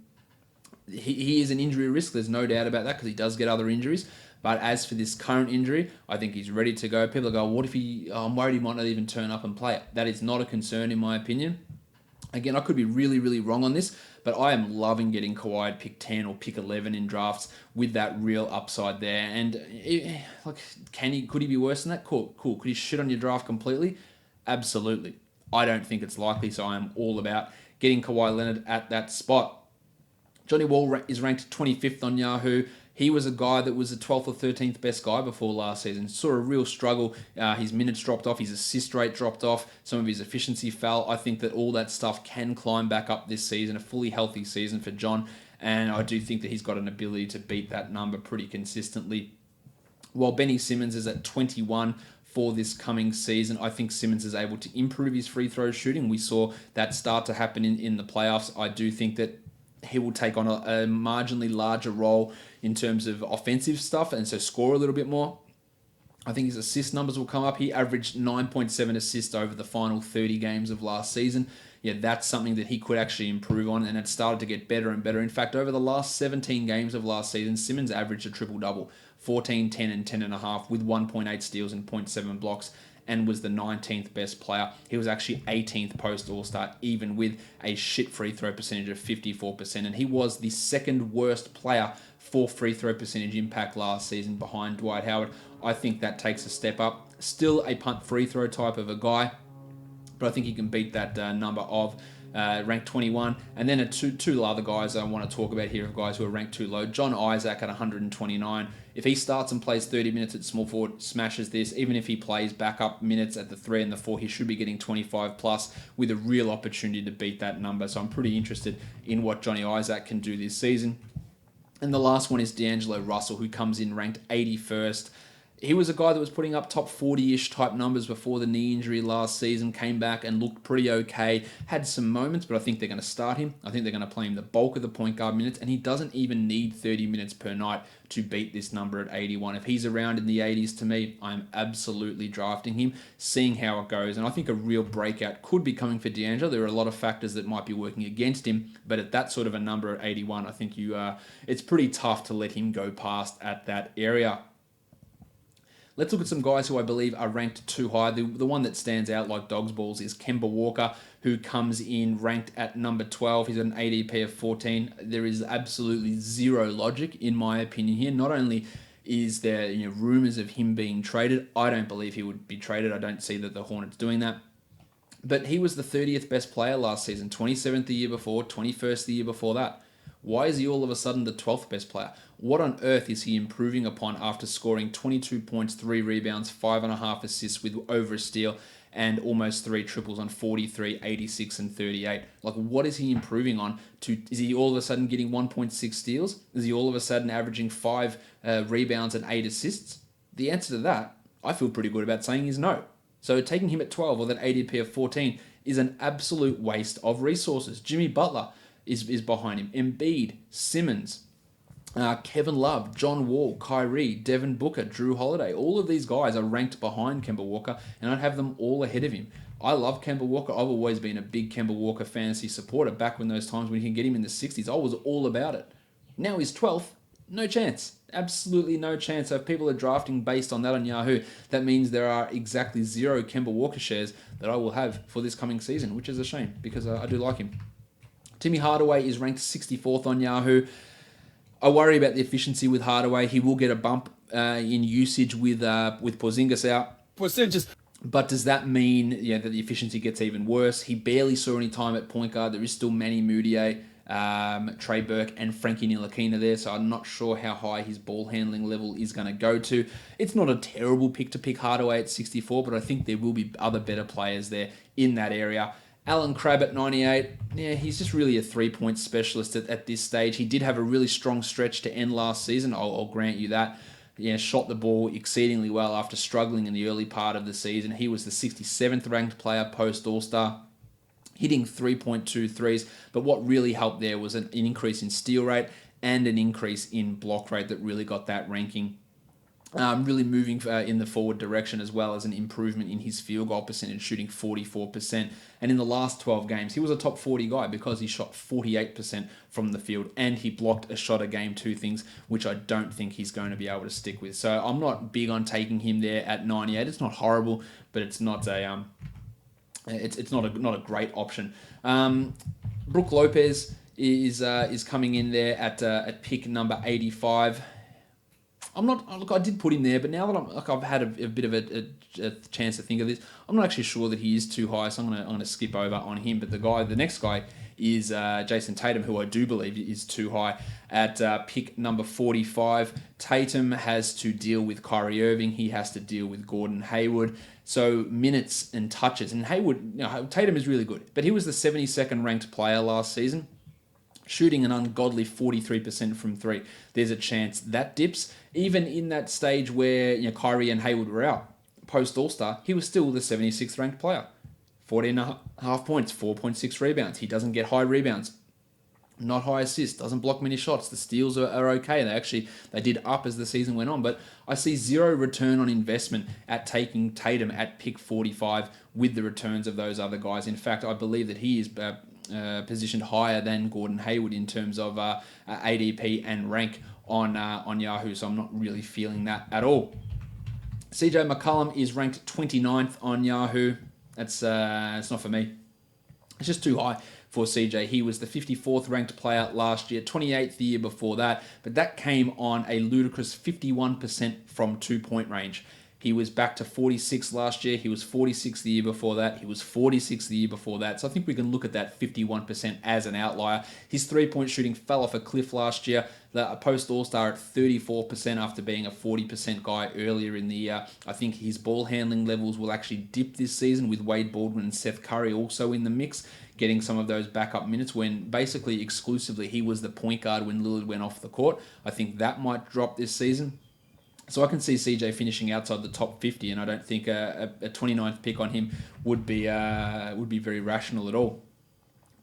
Speaker 1: He is an injury risk, there's no doubt about that, because he does get other injuries. But as for this current injury, I think he's ready to go. People go, what if I'm worried he might not even turn up and play. That is not a concern in my opinion. Again, I could be really wrong on this, but I am loving getting Kawhi at pick 10 or pick 11 in drafts with that real upside there. And could he be worse than that? Cool. Could he shit on your draft completely? Absolutely. I don't think it's likely, so I am all about getting Kawhi Leonard at that spot. Johnny Wall is ranked 25th on Yahoo. He was a guy that was the 12th or 13th best guy before last season. Saw a real struggle. His minutes dropped off. His assist rate dropped off. Some of his efficiency fell. I think that all that stuff can climb back up this season. A fully healthy season for John. And I do think that he's got an ability to beat that number pretty consistently. While Benny Simmons is at 21 for this coming season, I think Simmons is able to improve his free throw shooting. We saw that start to happen in the playoffs. I do think that he will take on a marginally larger role in terms of offensive stuff and so score a little bit more. I think his assist numbers will come up. He averaged 9.7 assists over the final 30 games of last season. Yeah, that's something that he could actually improve on, and it started to get better and better. In fact, over the last 17 games of last season, Simmons averaged a triple-double, 14, 10, and 10.5 with 1.8 steals and 0.7 blocks, and was the 19th best player. He was actually 18th post-All-Star, even with a shit free throw percentage of 54%. And he was the 2nd worst player for free throw percentage impact last season behind Dwight Howard. I think that takes a step up. Still a punt free throw type of a guy, but I think he can beat that number of ranked 21. And then two other guys I want to talk about here of guys who are ranked too low. John Isaac at 129. If he starts and plays 30 minutes at small forward, smashes this. Even if he plays backup minutes at the 3 and the 4, he should be getting 25 plus with a real opportunity to beat that number. So I'm pretty interested in what Johnny Isaac can do this season. And the last one is DeAngelo Russell, who comes in ranked 81st. He was a guy that was putting up top 40-ish type numbers before the knee injury last season, came back and looked pretty okay, had some moments, but I think they're going to start him. I think they're going to play him the bulk of the point guard minutes, and he doesn't even need 30 minutes per night to beat this number at 81. If he's around in the 80s, to me, I'm absolutely drafting him, seeing how it goes, and I think a real breakout could be coming for DeAngelo. There are a lot of factors that might be working against him, but at that sort of a number at 81, I think it's pretty tough to let him go past at that area. Let's look at some guys who I believe are ranked too high. The one that stands out like dog's balls is Kemba Walker, who comes in ranked at number 12. He's got an ADP of 14. There is absolutely zero logic, in my opinion, here. Not only is there rumors of him being traded, I don't believe he would be traded. I don't see that the Hornets doing that. But he was the 30th best player last season, 27th the year before, 21st the year before that. Why is he all of a sudden the 12th best player? What on earth is he improving upon after scoring 22 points, 3 rebounds, 5.5 assists with over a steal, and almost 3 triples on 43, 86, and 38? Like, what is he improving on? Is he all of a sudden getting 1.6 steals? Is he all of a sudden averaging 5 rebounds and 8 assists? The answer to that, I feel pretty good about saying, is no. So taking him at 12 or that ADP of 14 is an absolute waste of resources. Jimmy Butler is behind him. Embiid, Simmons, Kevin Love, John Wall, Kyrie, Devin Booker, Drew Holiday. All of these guys are ranked behind Kemba Walker, and I'd have them all ahead of him. I love Kemba Walker. I've always been a big Kemba Walker fantasy supporter. Back when those times when you can get him in the 60s, I was all about it. Now he's 12th. No chance. Absolutely no chance. So if people are drafting based on that on Yahoo, that means there are exactly 0 Kemba Walker shares that I will have for this coming season, which is a shame because I do like him. Timmy Hardaway is ranked 64th on Yahoo. I worry about the efficiency with Hardaway. He will get a bump in usage with Porzingis out. But does that mean that the efficiency gets even worse? He barely saw any time at point guard. There is still Manny Mudiay, Trey Burke, and Frankie Ntilikina there, so I'm not sure how high his ball handling level is going to go to. It's not a terrible pick to pick Hardaway at 64, but I think there will be other better players there in that area. Alan Crabb at 98, he's just really a 3-point specialist at this stage. He did have a really strong stretch to end last season, I'll grant you that. Shot the ball exceedingly well after struggling in the early part of the season. He was the 67th ranked player post All-Star, hitting 3.2 threes. But what really helped there was an increase in steal rate and an increase in block rate that really got that ranking really moving in the forward direction, as well as an improvement in his field goal percentage, shooting 44%. And in the last 12 games, he was a top 40 guy because he shot 48% from the field and he blocked a shot a game, 2 things which I don't think he's going to be able to stick with. So I'm not big on taking him there at 98. It's not horrible, but it's not a it's not a great option. Brook Lopez is coming in there at pick number 85. I did put him there, but now that I've had a bit of a chance to think of this, I'm not actually sure that he is too high, so I'm gonna skip over on him. But the next guy is Jayson Tatum, who I do believe is too high at pick number 45. Tatum has to deal with Kyrie Irving. He has to deal with Gordon Hayward. So minutes and touches, and Tatum is really good, but he was the 72nd ranked player last season, shooting an ungodly 43% from 3. There's a chance that dips. Even in that stage where Kyrie and Hayward were out, post All-Star, he was still the 76th ranked player. 14.5 points, 4.6 rebounds. He doesn't get high rebounds, not high assists, doesn't block many shots. The steals are okay. They did up as the season went on, but I see 0 return on investment at taking Tatum at pick 45 with the returns of those other guys. In fact, I believe that he is positioned higher than Gordon Hayward in terms of ADP and rank on Yahoo, so I'm not really feeling that at all. CJ McCollum is ranked 29th on Yahoo. It's not for me. It's just too high for CJ. He was the 54th ranked player last year, 28th the year before that, but that came on a ludicrous 51% from 2-point range. He was back to 46 last year. He was 46 the year before that. He was 46 the year before that. So I think we can look at that 51% as an outlier. His 3-point shooting fell off a cliff last year. The post All-Star at 34% after being a 40% guy earlier in the year. I think his ball handling levels will actually dip this season with Wade Baldwin and Seth Curry also in the mix, getting some of those backup minutes when basically exclusively he was the point guard when Lillard went off the court. I think that might drop this season. So I can see CJ finishing outside the top 50, and I don't think a 29th pick on him would be very rational at all.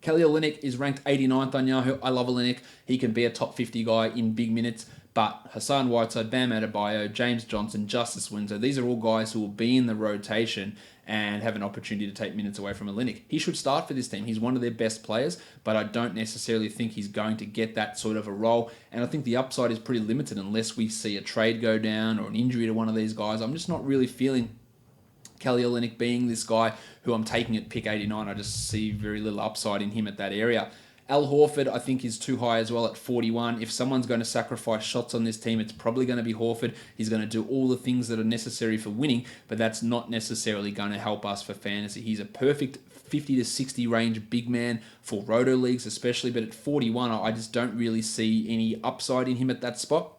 Speaker 1: Kelly Olynyk is ranked 89th on Yahoo. I love Olynyk. He can be a top 50 guy in big minutes. But Hassan Whiteside, Bam Adebayo, James Johnson, Justice Winslow, these are all guys who will be in the rotation and have an opportunity to take minutes away from Olynyk. He should start for this team. He's one of their best players, but I don't necessarily think he's going to get that sort of a role. And I think the upside is pretty limited unless we see a trade go down or an injury to one of these guys. I'm just not really feeling Kelly Olynyk being this guy who I'm taking at pick 89. I just see very little upside in him at that area. Al Horford, I think, is too high as well at 41. If someone's going to sacrifice shots on this team, it's probably going to be Horford. He's going to do all the things that are necessary for winning, but that's not necessarily going to help us for fantasy. He's a perfect 50 to 60 range big man for roto leagues especially, but at 41, I just don't really see any upside in him at that spot.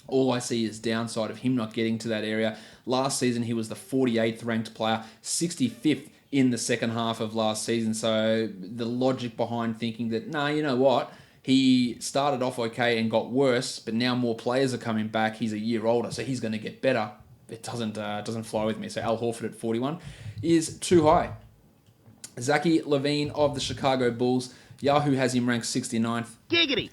Speaker 1: All I see is downside of him not getting to that area. Last season, he was the 48th ranked player, 65th in the second half of last season. So the logic behind thinking that, you know what? He started off okay and got worse, but now more players are coming back. He's a year older, so he's going to get better. It doesn't fly with me. So Al Horford at 41 is too high. Zack LaVine of the Chicago Bulls. Yahoo has him ranked 69th.
Speaker 3: Giggity!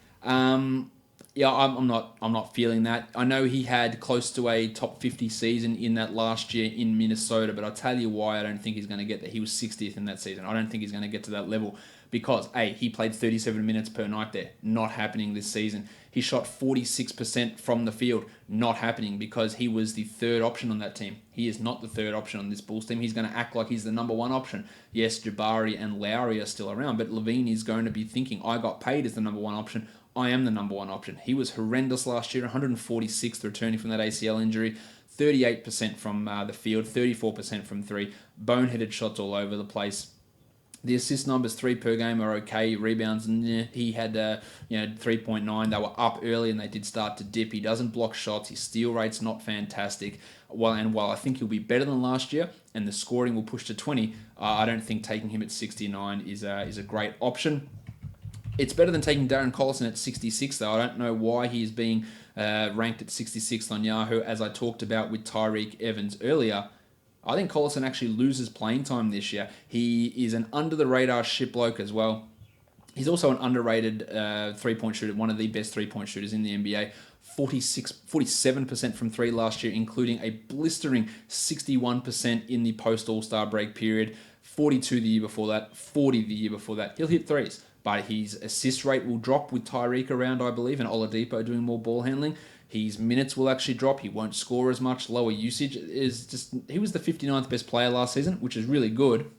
Speaker 1: Yeah, I'm not feeling that. I know he had close to a top 50 season in that last year in Minnesota, but I'll tell you why I don't think he's going to get there. He was 60th in that season. I don't think he's going to get to that level because, A, he played 37 minutes per night there. Not happening this season. He shot 46% from the field. Not happening because he was the third option on that team. He is not the third option on this Bulls team. He's going to act like he's the number one option. Yes, Jabari and Lowry are still around, but LaVine is going to be thinking, I got paid as the number one option. I am the number one option. He was horrendous last year, 146th returning from that ACL injury, 38% from the field, 34% from three, boneheaded shots all over the place. The assist numbers 3 per game are okay. Rebounds, he had 3.9. They were up early and they did start to dip. He doesn't block shots. His steal rate's not fantastic. While I think he'll be better than last year and the scoring will push to 20, I don't think taking him at 69 is a great option. It's better than taking Darren Collison at 66, though. I don't know why he is being ranked at 66th on Yahoo, as I talked about with Tyreke Evans earlier. I think Collison actually loses playing time this year. He is an under-the-radar shit bloke as well. He's also an underrated three-point shooter, one of the best three-point shooters in the NBA. 47% from three last year, including a blistering 61% in the post-All-Star break period. 42 the year before that, 40 the year before that. He'll hit threes, but his assist rate will drop with Tyreke around, I believe, and Oladipo doing more ball handling. His minutes will actually drop. He won't score as much. Lower usage is just... He was the 59th best player last season, which is really good.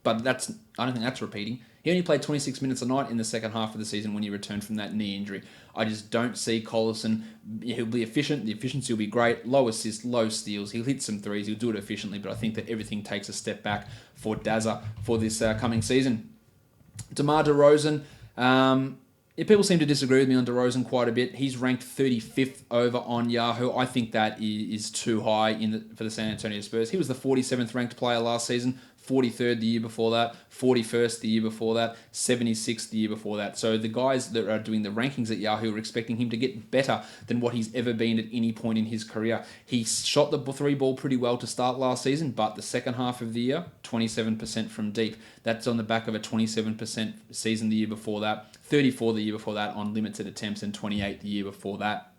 Speaker 1: But I don't think that's repeating. He only played 26 minutes a night in the second half of the season when he returned from that knee injury. I just don't see Collison. He'll be efficient. The efficiency will be great. Low assists, low steals. He'll hit some threes. He'll do it efficiently. But I think that everything takes a step back for Dazza for this coming season. DeMar DeRozan. People seem to disagree with me on DeRozan quite a bit. He's ranked 35th over on Yahoo. I think that is too high for the San Antonio Spurs. He was the 47th ranked player last season, 43rd the year before that, 41st the year before that, 76th the year before that. So the guys that are doing the rankings at Yahoo are expecting him to get better than what he's ever been at any point in his career. He shot the three ball pretty well to start last season, but the second half of the year, 27% from deep. That's on the back of a 27% season the year before that, 34 the year before that on limited attempts, and 28 the year before that.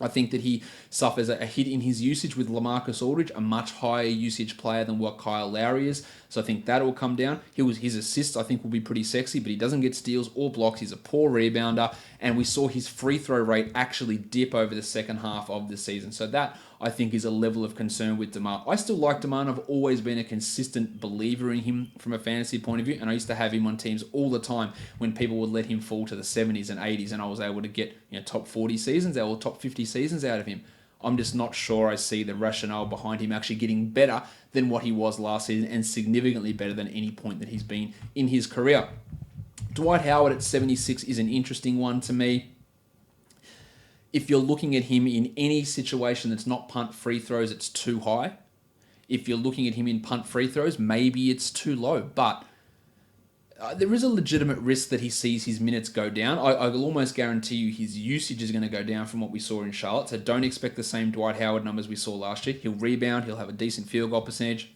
Speaker 1: I think that he suffers a hit in his usage with LaMarcus Aldridge, a much higher usage player than what Kyle Lowry is. So I think that will come down. His assists, I think, will be pretty sexy, but he doesn't get steals or blocks. He's a poor rebounder, and we saw his free throw rate actually dip over the second half of the season. So that, I think, is a level of concern with DeMar. I still like DeMar, and I've always been a consistent believer in him from a fantasy point of view, and I used to have him on teams all the time when people would let him fall to the 70s and 80s, and I was able to get top 40 seasons or top 50 seasons out of him. I'm just not sure I see the rationale behind him actually getting better than what he was last season, and significantly better than any point that he's been in his career. Dwight Howard at 76 is an interesting one to me. If you're looking at him in any situation that's not punt free throws, it's too high. If you're looking at him in punt free throws, maybe it's too low. But there is a legitimate risk that he sees his minutes go down. I will almost guarantee you his usage is going to go down from what we saw in Charlotte. So don't expect the same Dwight Howard numbers we saw last year. He'll rebound. He'll have a decent field goal percentage.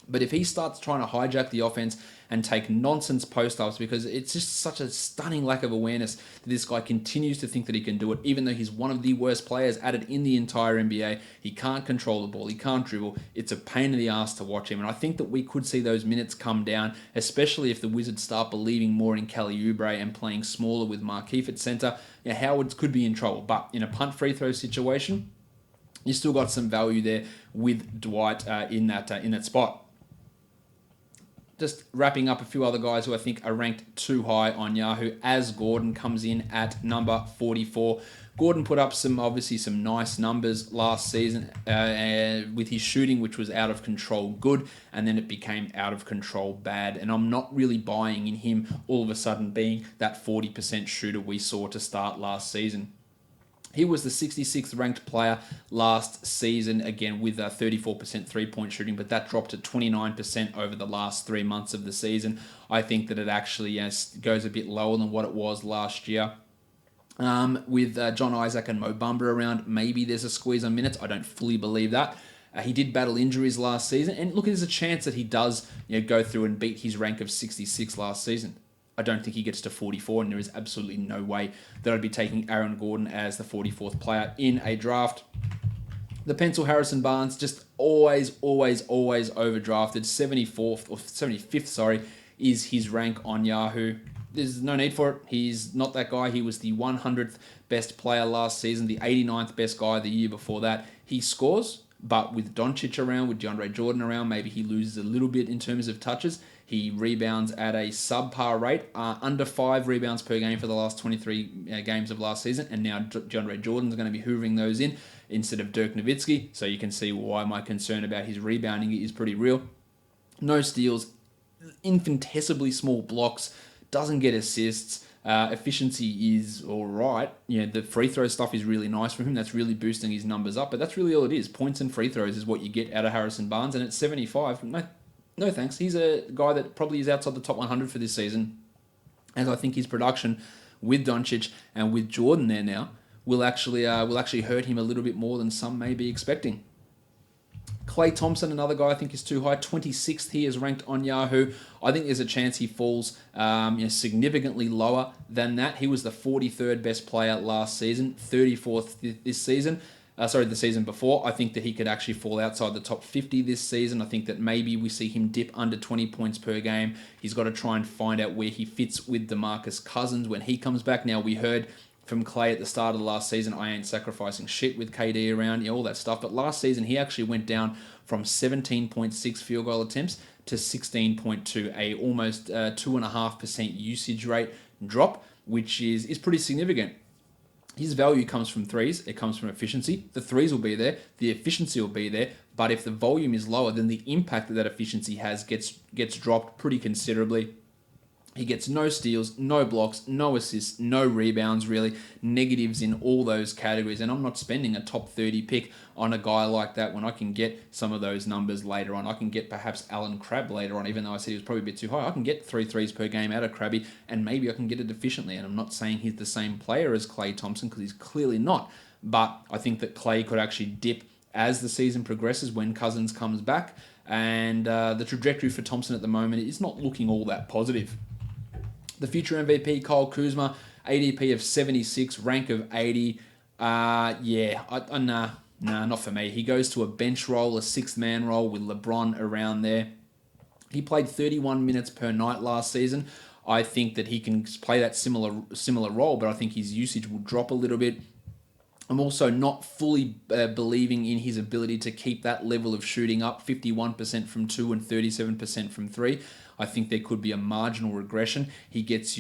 Speaker 1: But if he starts trying to hijack the offense and take nonsense post-ups, because it's just such a stunning lack of awareness that this guy continues to think that he can do it, even though he's one of the worst players at it in the entire NBA. He can't control the ball. He can't dribble. It's a pain in the ass to watch him. And I think that we could see those minutes come down, especially if the Wizards start believing more in Kelly Oubre and playing smaller with Markieff at center. Howard could be in trouble. But in a punt free throw situation, you still got some value there with Dwight in that spot. Just wrapping up a few other guys who I think are ranked too high on Yahoo, as Gordon comes in at number 44. Gordon put up some nice numbers last season with his shooting, which was out of control good, and then it became out of control bad. And I'm not really buying in him all of a sudden being that 40% shooter we saw to start last season. He was the 66th ranked player last season, again with 34% three-point shooting, but that dropped to 29% over the last 3 months of the season. I think that it actually goes a bit lower than what it was last year. With John Isaac and Mo Bamba around, maybe there's a squeeze on minutes. I don't fully believe that. He did battle injuries last season, and look, there's a chance that he does go through and beat his rank of 66 last season. I don't think he gets to 44, and there is absolutely no way that I'd be taking Aaron Gordon as the 44th player in a draft. The pencil Harrison Barnes, just always overdrafted. 74th or 75th, is his rank on Yahoo. There's no need for it. He's not that guy. He was the 100th best player last season, the 89th best guy the year before that. He scores, but with Doncic around, with DeAndre Jordan around, maybe he loses a little bit in terms of touches. He rebounds at a subpar rate, under 5 rebounds per game for the last 23 games of last season, and now DeAndre Jordan's going to be hoovering those in instead of Dirk Nowitzki, so you can see why my concern about his rebounding is pretty real. No steals, infinitesimally small blocks, doesn't get assists, efficiency is all right. The free throw stuff is really nice for him. That's really boosting his numbers up, but that's really all it is. Points and free throws is what you get out of Harrison Barnes, and at 75, no thanks. He's a guy that probably is outside the top 100 for this season, and I think his production with Doncic and with Jordan there now will actually hurt him a little bit more than some may be expecting. Klay Thompson, another guy I think is too high. 26th he is ranked on Yahoo. I think there's a chance he falls significantly lower than that. He was the 43rd best player last season, 34th this season. The season before. I think that he could actually fall outside the top 50 this season. I think that maybe we see him dip under 20 points per game. He's got to try and find out where he fits with DeMarcus Cousins when he comes back. Now, we heard from Klay at the start of the last season, I ain't sacrificing shit with KD around, all that stuff. But last season, he actually went down from 17.6 field goal attempts to 16.2, a almost 2.5% usage rate drop, which is pretty significant. His value comes from threes. It comes from efficiency. The threes will be there. The efficiency will be there. But if the volume is lower, then the impact that efficiency has gets dropped pretty considerably. He gets no steals, no blocks, no assists, no rebounds, really. Negatives in all those categories. And I'm not spending a top 30 pick on a guy like that when I can get some of those numbers later on. I can get perhaps Alan Crabb later on, even though I said he was probably a bit too high. I can get 3 threes per game out of Crabby, and maybe I can get it efficiently. And I'm not saying he's the same player as Klay Thompson, because he's clearly not. But I think that Klay could actually dip as the season progresses when Cousins comes back. And the trajectory for Thompson at the moment is not looking all that positive. The future MVP, Kyle Kuzma, ADP of 76, rank of 80. Nah, not for me. He goes to a bench role, a sixth-man role with LeBron around there. He played 31 minutes per night last season. I think that he can play that similar role, but I think his usage will drop a little bit. I'm also not fully believing in his ability to keep that level of shooting up, 51% from 2 and 37% from 3. I think there could be a marginal regression. He does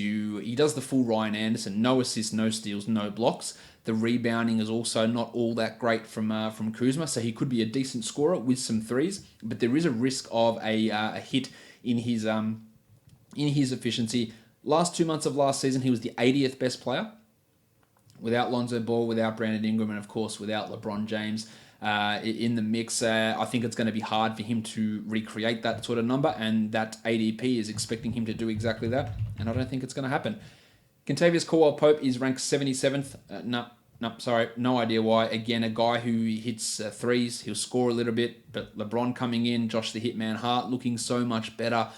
Speaker 1: the full Ryan Anderson, no assists, no steals, no blocks. The rebounding is also not all that great from Kuzma, so he could be a decent scorer with some threes, but there is a risk of a hit in his efficiency. Last 2 months of last season, he was the 80th best player, without Lonzo Ball, without Brandon Ingram, and of course without LeBron James. in the mix. I think it's going to be hard for him to recreate that sort of number, and that ADP is expecting him to do exactly that, and I don't think it's going to happen. Kentavious CaldwellPope is ranked 77th. No idea why. Again, a guy who hits threes. He'll score a little bit, but LeBron coming in, Josh the Hitman Hart looking so much better.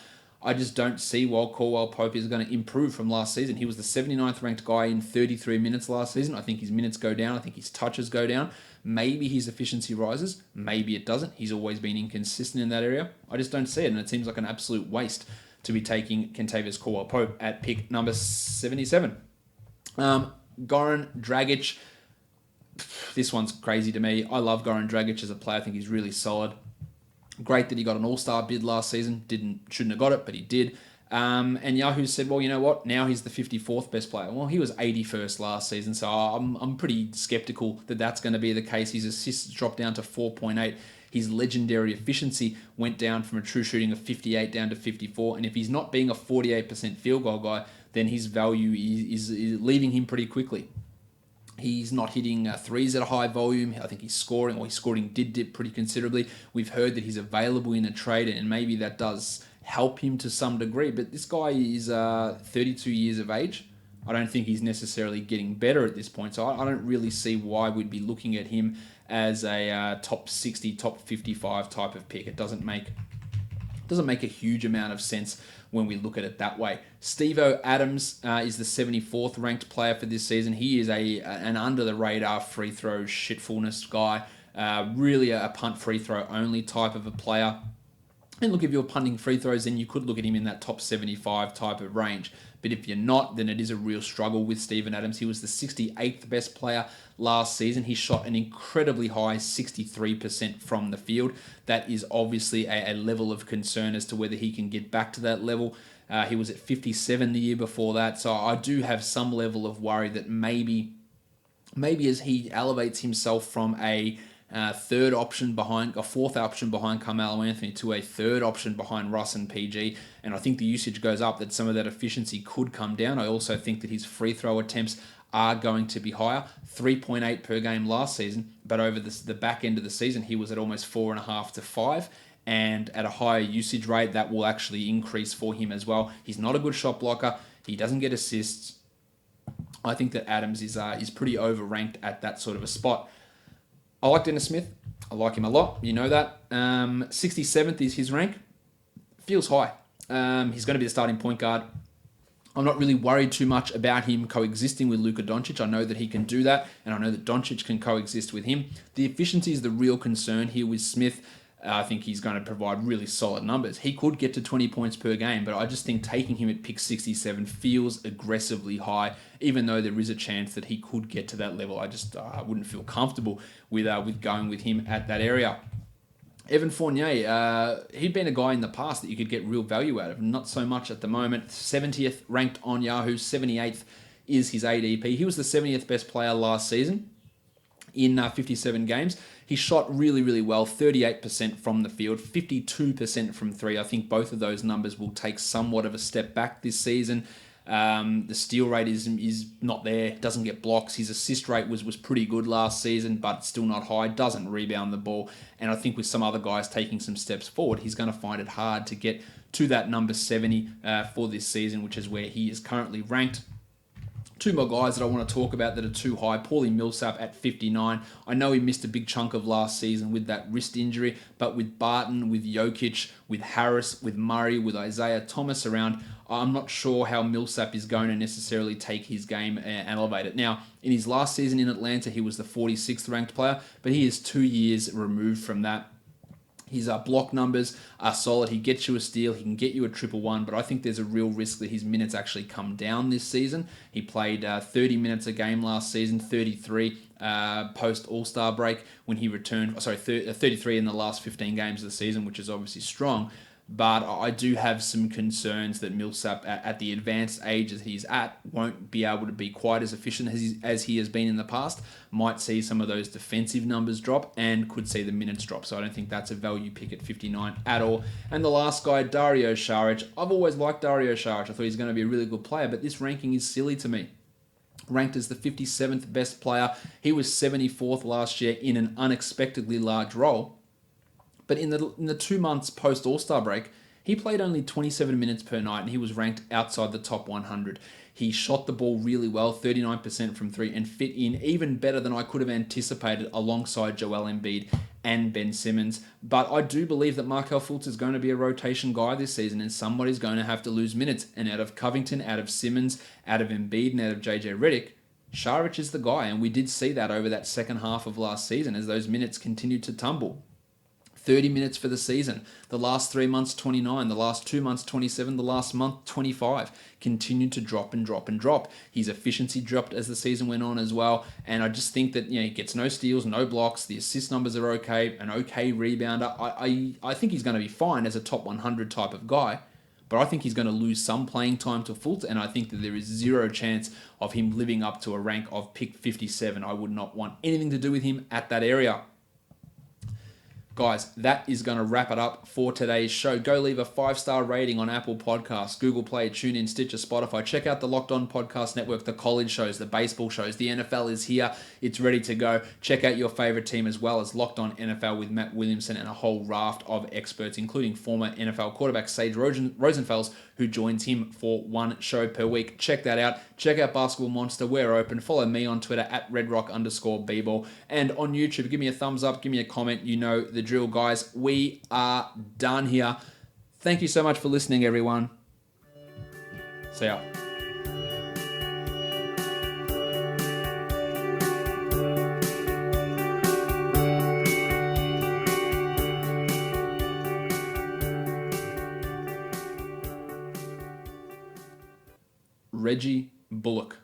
Speaker 1: I just don't see why CaldwellPope is going to improve from last season. He was the 79th ranked guy in 33 minutes last season. I think his minutes go down. I think his touches go down. Maybe his efficiency rises. Maybe it doesn't. He's always been inconsistent in that area. I just don't see it, and it seems like an absolute waste to be taking Kentavious CaldwellPope at pick number 77. Goran Dragic. This one's crazy to me. I love Goran Dragic as a player. I think he's really solid. Great that he got an all-star bid last season. Shouldn't have got it, but he did. And Yahoo said, well, you know what? Now he's the 54th best player. Well, he was 81st last season, so I'm pretty skeptical that that's going to be the case. His assists dropped down to 4.8. His legendary efficiency went down from a true shooting of 58 down to 54. And if he's not being a 48% field goal guy, then his value is leaving him pretty quickly. He's not hitting threes at a high volume. I think his scoring did dip pretty considerably. We've heard that he's available in a trade, and maybe that does help him to some degree. But this guy is 32 years of age. I don't think he's necessarily getting better at this point. So I don't really see why we'd be looking at him as a top 60, top 55 type of pick. It doesn't make a huge amount of sense when we look at it that way. Stevo Adams is the 74th ranked player for this season. He is an under-the-radar free throw shitfulness guy. Really a punt free throw only type of a player. And look, if you're punting free throws, then you could look at him in that top 75 type of range. But if you're not, then it is a real struggle with Steven Adams. He was the 68th best player last season. He shot an incredibly high 63% from the field. That is obviously a level of concern as to whether he can get back to that level. He was at 57 the year before that. So I do have some level of worry that maybe as he elevates himself from a fourth option behind Carmelo Anthony to a third option behind Russ and PG, and I think the usage goes up, that some of that efficiency could come down. I also think that his free throw attempts are going to be higher, 3.8 per game last season, but over the back end of the season he was at almost 4.5 to 5, and at a higher usage rate that will actually increase for him as well. He's not a good shot blocker. He doesn't get assists. I think that Adams is pretty overranked at that sort of a spot. I like Dennis Smith. I like him a lot. You know that. 67th is his rank. Feels high. He's going to be the starting point guard. I'm not really worried too much about him coexisting with Luka Doncic. I know that he can do that, and I know that Doncic can coexist with him. The efficiency is the real concern here with Smith. I think he's going to provide really solid numbers. He could get to 20 points per game, but I just think taking him at pick 67 feels aggressively high, even though there is a chance that he could get to that level. I wouldn't feel comfortable with going with him at that area. Evan Fournier, he'd been a guy in the past that you could get real value out of. Not so much at the moment. 70th ranked on Yahoo, 78th is his ADP. He was the 70th best player last season in 57 games. He shot really, really well, 38% from the field, 52% from three. I think both of those numbers will take somewhat of a step back this season. The steal rate is not there, doesn't get blocks. His assist rate was pretty good last season, but still not high, doesn't rebound the ball. And I think with some other guys taking some steps forward, he's going to find it hard to get to that number 70 for this season, which is where he is currently ranked. Two more guys that I want to talk about that are too high. Paulie Millsap at 59. I know he missed a big chunk of last season with that wrist injury, but with Barton, with Jokic, with Harris, with Murray, with Isaiah Thomas around, I'm not sure how Millsap is going to necessarily take his game and elevate it. Now, in his last season in Atlanta, he was the 46th ranked player, but he is 2 years removed from that. His block numbers are solid. He gets you a steal. He can get you a 1-1, but I think there's a real risk that his minutes actually come down this season. He played 30 minutes a game last season, 33 post All-Star break when he returned. 33 in the last 15 games of the season, which is obviously strong. But I do have some concerns that Millsap, at the advanced age that he's at, won't be able to be quite as efficient as he has been in the past. Might see some of those defensive numbers drop and could see the minutes drop. So I don't think that's a value pick at 59 at all. And the last guy, Dario Saric. I've always liked Dario Saric. I thought he's going to be a really good player, but this ranking is silly to me. ranked as the 57th best player. He was 74th last year in an unexpectedly large role. But in the 2 months post All-Star break, he played only 27 minutes per night and he was ranked outside the top 100. He shot the ball really well, 39% from three, and fit in even better than I could have anticipated alongside Joel Embiid and Ben Simmons. But I do believe that Markelle Fultz is going to be a rotation guy this season, and somebody's going to have to lose minutes. And out of Covington, out of Simmons, out of Embiid, and out of JJ Redick, Saric is the guy. And we did see that over that second half of last season as those minutes continued to tumble. 30 minutes for the season. The last 3 months, 29. The last 2 months, 27. The last month, 25. Continued to drop and drop and drop. His efficiency dropped as the season went on as well. And I just think that he gets no steals, no blocks. The assist numbers are okay. An okay rebounder. I think he's going to be fine as a top 100 type of guy. But I think he's going to lose some playing time to Fultz, and I think that there is zero chance of him living up to a rank of pick 57. I would not want anything to do with him at that area. Guys, that is going to wrap it up for today's show. Go leave a 5-star rating on Apple Podcasts, Google Play, TuneIn, Stitcher, Spotify. Check out the Locked On Podcast Network, the college shows, the baseball shows. The NFL is here. It's ready to go. Check out your favorite team as well as Locked On NFL with Matt Williamson and a whole raft of experts, including former NFL quarterback Sage Rosenfels, who joins him for one show per week. Check that out. Check out Basketball Monster. We're open. Follow me on Twitter at @redrock_bball. And on YouTube, give me a thumbs up. Give me a comment. You know the drill, guys. We are done here. Thank you so much for listening, everyone. See ya. Reggie Bullock.